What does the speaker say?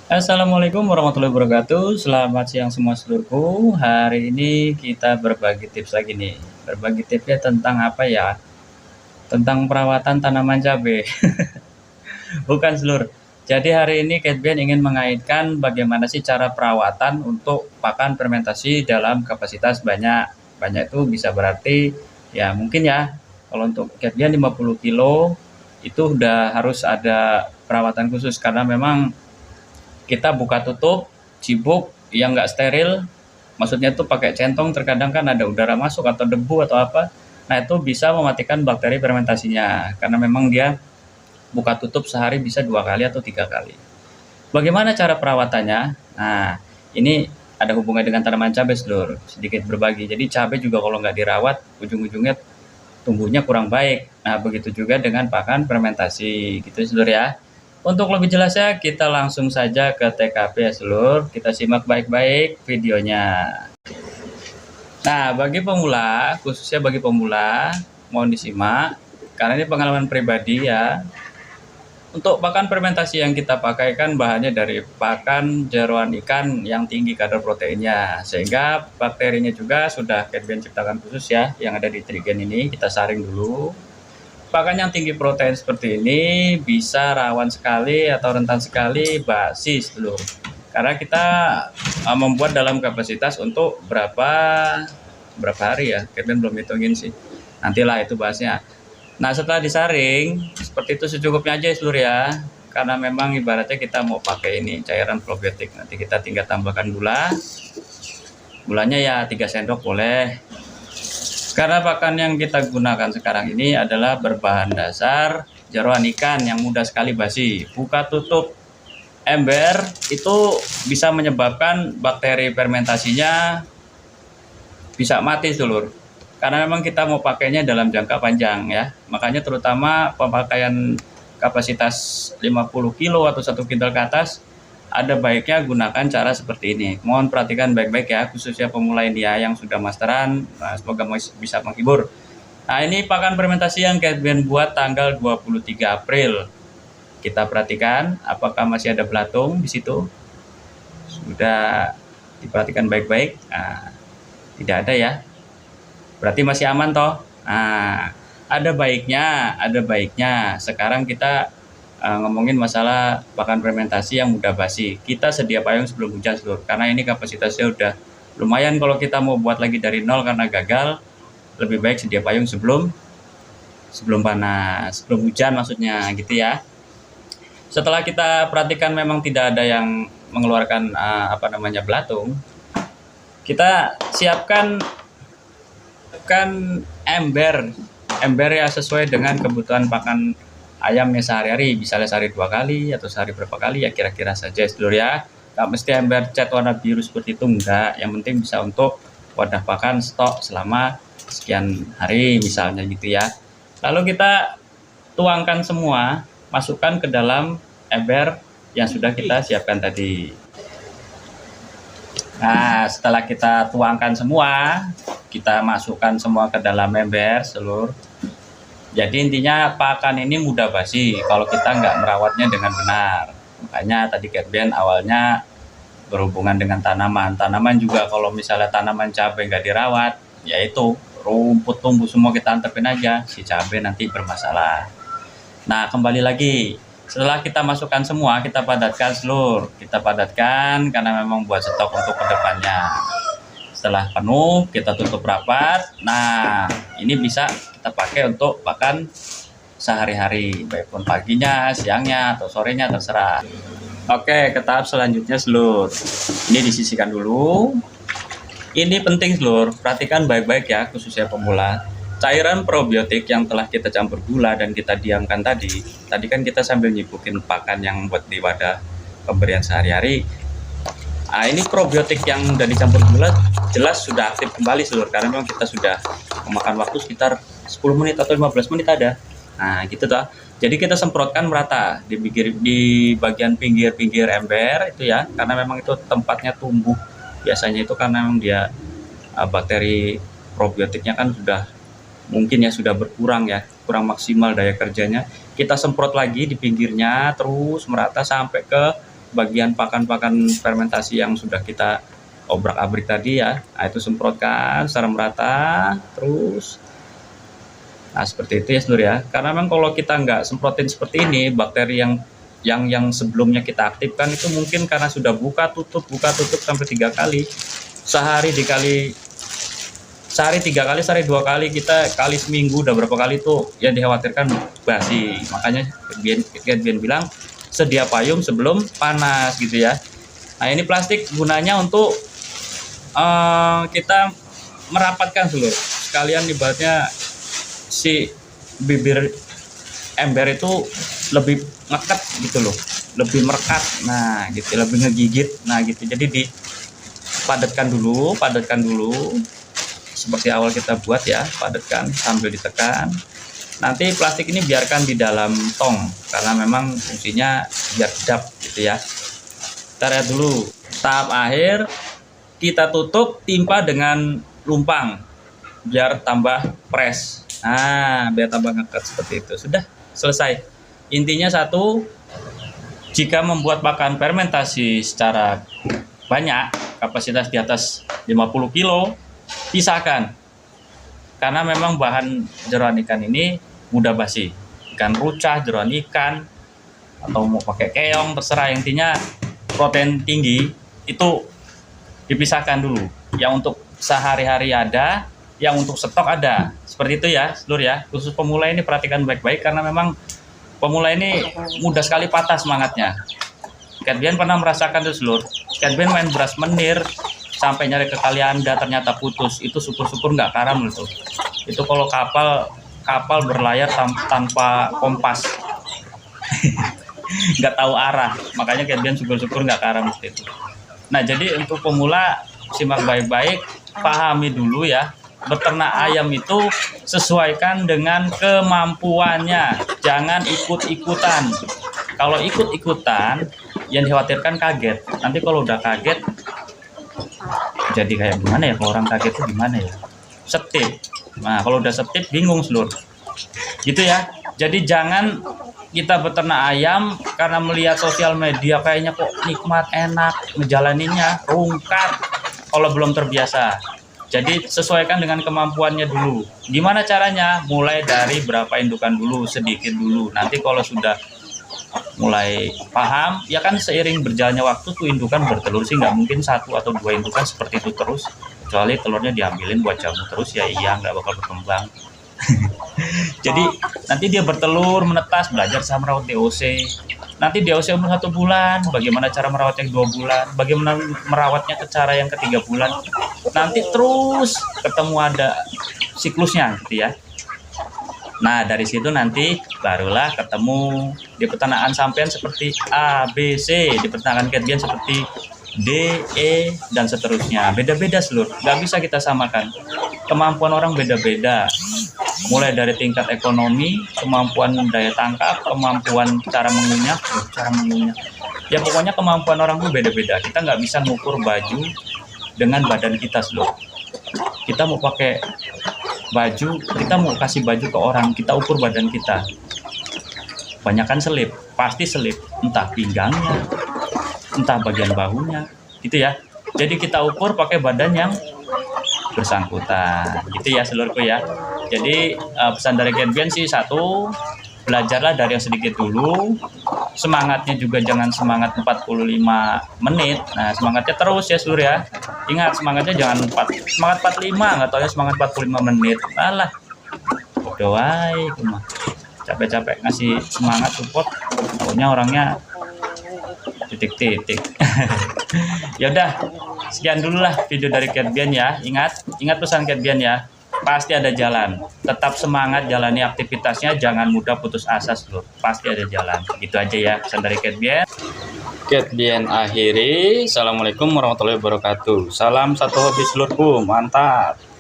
Assalamualaikum warahmatullahi wabarakatuh. Selamat siang semua seluruhku. Hari ini kita berbagi tips lagi nih. Berbagi tipsnya tentang apa ya? Tentang perawatan tanaman cabai. Bukan seluruh. Jadi hari ini Catbian ingin mengaitkan bagaimana sih cara perawatan untuk pakan fermentasi dalam kapasitas banyak. Banyak itu bisa berarti ya mungkin ya kalau untuk Catbian 50 kilo itu udah harus ada perawatan khusus karena memang kita buka tutup cibuk yang nggak steril, maksudnya tuh pakai centong, terkadang kan ada udara masuk atau debu atau apa, nah itu bisa mematikan bakteri fermentasinya karena memang dia buka tutup sehari bisa 2 kali atau 3 kali. Bagaimana cara perawatannya? Nah, ini ada hubungan dengan tanaman cabai seluruh, sedikit berbagi. Jadi cabai juga kalau nggak dirawat ujung-ujungnya tumbuhnya kurang baik. Nah, begitu juga dengan pakan fermentasi gitu seluruh ya. Untuk lebih jelasnya kita langsung saja ke TKP ya seluruh. Kita simak baik-baik videonya. Nah, bagi pemula, khususnya bagi pemula, mohon disimak karena ini pengalaman pribadi ya. Untuk pakan fermentasi yang kita pakai kan bahannya dari pakan jeroan ikan yang tinggi kadar proteinnya, sehingga bakterinya juga sudah Catbian ciptakan khusus ya, yang ada di trigen ini kita saring dulu. Pakan yang tinggi protein seperti ini bisa rawan sekali atau rentan sekali basi seluruh. Karena kita membuat dalam kapasitas untuk berapa hari ya, Catbian belum hitungin sih. Nantilah itu bahasnya. Nah setelah disaring seperti itu secukupnya aja seluruh ya, karena memang ibaratnya kita mau pakai ini cairan probiotik, nanti kita tinggal tambahkan gulanya ya 3 sendok boleh. Karena pakan yang kita gunakan sekarang ini adalah berbahan dasar jeroan ikan yang mudah sekali basi. Buka tutup ember itu bisa menyebabkan bakteri fermentasinya bisa mati seluruh. Karena memang kita mau pakainya dalam jangka panjang ya. Makanya terutama pemakaian kapasitas 50 kilo atau 1 kintal ke atas, ada baiknya gunakan cara seperti ini. Mohon perhatikan baik-baik ya, khususnya pemula ini ya yang sudah masteran. Nah, semoga bisa menghibur. Nah, ini pakan fermentasi yang Catbian buat tanggal 23 April. Kita perhatikan apakah masih ada belatung di situ. Sudah diperhatikan baik-baik. Nah, tidak ada ya. Berarti masih aman toh. Nah, ada baiknya. Sekarang kita ngomongin masalah pakan fermentasi yang mudah basi. Kita sedia payung sebelum hujan seluruh. Karena ini kapasitasnya udah lumayan kalau kita mau buat lagi dari nol karena gagal. Lebih baik sedia payung sebelum panas, sebelum hujan maksudnya gitu ya. Setelah kita perhatikan memang tidak ada yang mengeluarkan belatung, kita siapkan ember ya sesuai dengan kebutuhan pakan ayamnya sehari-hari, misalnya sehari 2 kali atau sehari berapa kali ya kira-kira saja seluruh ya. Nggak mesti ember cat warna biru seperti itu, enggak, yang penting bisa untuk wadah pakan stok selama sekian hari misalnya gitu ya. Lalu kita tuangkan semua, masukkan ke dalam ember yang sudah kita siapkan tadi. Nah, setelah kita tuangkan semua, kita masukkan semua ke dalam ember seluruh. Jadi intinya pakan ini mudah basi kalau kita nggak merawatnya dengan benar. Makanya tadi Catbian awalnya berhubungan dengan tanaman. Tanaman juga kalau misalnya tanaman cabai nggak dirawat, yaitu rumput tumbuh semua kita antepin aja, si cabai nanti bermasalah. Nah, kembali lagi. Setelah kita masukkan semua, kita padatkan seluruh. Kita padatkan karena memang buat stok untuk kedepannya. Setelah penuh, kita tutup rapat. Nah, ini bisa kita pakai untuk pakan sehari-hari, baik pun paginya, siangnya, atau sorenya, terserah. Oke, ke tahap selanjutnya seluruh. Ini disisihkan dulu. Ini penting seluruh, perhatikan baik-baik ya, khususnya pemula. Cairan probiotik yang telah kita campur gula dan kita diamkan tadi kan kita sambil nyibukin pakan yang buat di wadah pemberian sehari-hari. Nah, ini probiotik yang udah dicampur gula jelas sudah aktif kembali seluruh, karena memang kita sudah memakan waktu sekitar 10 menit atau 15 menit ada. Nah, gitu toh. Jadi kita semprotkan merata di bagian pinggir-pinggir ember itu ya, karena memang itu tempatnya tumbuh. Biasanya itu karena memang dia bakteri probiotiknya kan sudah mungkin ya sudah berkurang ya, kurang maksimal daya kerjanya. Kita semprot lagi di pinggirnya terus merata sampai ke bagian pakan-pakan fermentasi yang sudah kita obrak-abrik tadi ya. Nah, itu semprotkan secara merata terus. Nah, seperti itu ya seluruh ya. Karena memang kalau kita nggak semprotin seperti ini, bakteri yang sebelumnya kita aktifkan itu mungkin karena sudah buka tutup sampai 3 kali. Sehari 3 kali, sehari 2 kali, kita kali seminggu udah berapa kali tuh yang dikhawatirkan basi. Makanya Bian bilang sedia payung sebelum panas gitu ya. Nah, ini plastik gunanya untuk kita merapatkan seluruh. Sekalian ibaratnya si bibir ember itu lebih ngeket gitu loh, lebih merekat, nah gitu, lebih ngegigit, nah gitu. Jadi dipadatkan dulu seperti awal kita buat ya, padatkan sambil ditekan. Nanti plastik ini biarkan di dalam tong karena memang fungsinya biar kedap gitu ya. Kita lihat dulu tahap akhir, kita tutup, timpa dengan lumpang biar tambah press. Nah, biar tambah ngeket seperti itu. Sudah selesai. Intinya satu, jika membuat pakan fermentasi secara banyak, kapasitas di atas 50 kilo, pisahkan. Karena memang bahan jeroan ikan ini mudah basi. Ikan rucah, jeroan ikan, atau mau pakai keong, terserah. Intinya protein tinggi itu dipisahkan dulu. Yang untuk sehari-hari ada, yang untuk stok ada. Seperti itu ya, seluruh ya. Khusus pemula ini perhatikan baik-baik karena memang pemula ini mudah sekali patah semangatnya. Bian pernah merasakan itu seluruh. Bian main beras menir sampai nyari ke kali Anda ternyata putus. Itu syukur-syukur nggak karam itu. Itu kalau kapal berlayar tanpa kompas. Nggak tahu arah. Makanya Bian syukur-syukur nggak karam itu. Nah, jadi untuk pemula simak baik-baik, pahami dulu ya. Beternak ayam itu sesuaikan dengan kemampuannya, jangan ikut-ikutan. Kalau ikut-ikutan, yang dikhawatirkan kaget. Nanti kalau udah kaget, jadi kayak gimana ya? Kalau orang kaget itu gimana ya? Setip. Nah, kalau udah setip, bingung seluruh. Gitu ya. Jadi jangan kita beternak ayam karena melihat sosial media kayaknya kok nikmat, enak, ngejalaninnya, rungkat. Kalau belum terbiasa. Jadi sesuaikan dengan kemampuannya dulu. Gimana caranya? Mulai dari berapa indukan dulu, sedikit dulu. Nanti kalau sudah mulai paham, ya kan seiring berjalannya waktu tuh indukan bertelur sih nggak mungkin 1 atau 2 indukan seperti itu terus. Kecuali telurnya diambilin buat jamu terus ya iya nggak bakal berkembang. Jadi nanti dia bertelur, menetas, belajar sama merawat DOC. Nanti DOC umur 1 bulan, bagaimana cara merawatnya 2 bulan, bagaimana merawatnya ke cara yang ke-3 bulan. Nanti terus ketemu ada siklusnya gitu ya. Nah, dari situ nanti barulah ketemu di peternakan sampean seperti A, B, C, di peternakan Bian seperti D, E, dan seterusnya. Beda-beda seluruh, nggak bisa kita samakan. Kemampuan orang beda-beda. Mulai dari tingkat ekonomi, kemampuan daya tangkap, kemampuan cara mengunyah. Ya pokoknya kemampuan orang itu beda-beda. Kita nggak bisa ngukur baju dengan badan kita seluruh. Kita mau pakai baju, kita mau kasih baju ke orang, kita ukur badan kita. Banyakan selip, pasti selip. Entah pinggangnya, entah bagian bahunya, gitu ya. Jadi kita ukur pakai badan yang bersangkutan, gitu ya seluruhku ya. Jadi pesan dari Bian sih satu, belajarlah dari yang sedikit dulu. Semangatnya juga jangan semangat 45 menit. Nah, semangatnya terus ya seluruh ya. Ingat semangatnya jangan semangat 45, nggak tahu ya semangat 45 menit. Alah, doai cuma capek-capek ngasih semangat support, tahunya orangnya titik-titik. Ya udah, sekian dulu lah video dari Bian ya. Ingat pesan Bian ya. Pasti ada jalan. Tetap semangat jalani aktivitasnya, jangan mudah putus asa seluruh. Pasti ada jalan. Gitu aja ya pesan dari Bian. Bian akhiri. Assalamualaikum warahmatullahi wabarakatuh. Salam satu hobi seluruhku. Mantap.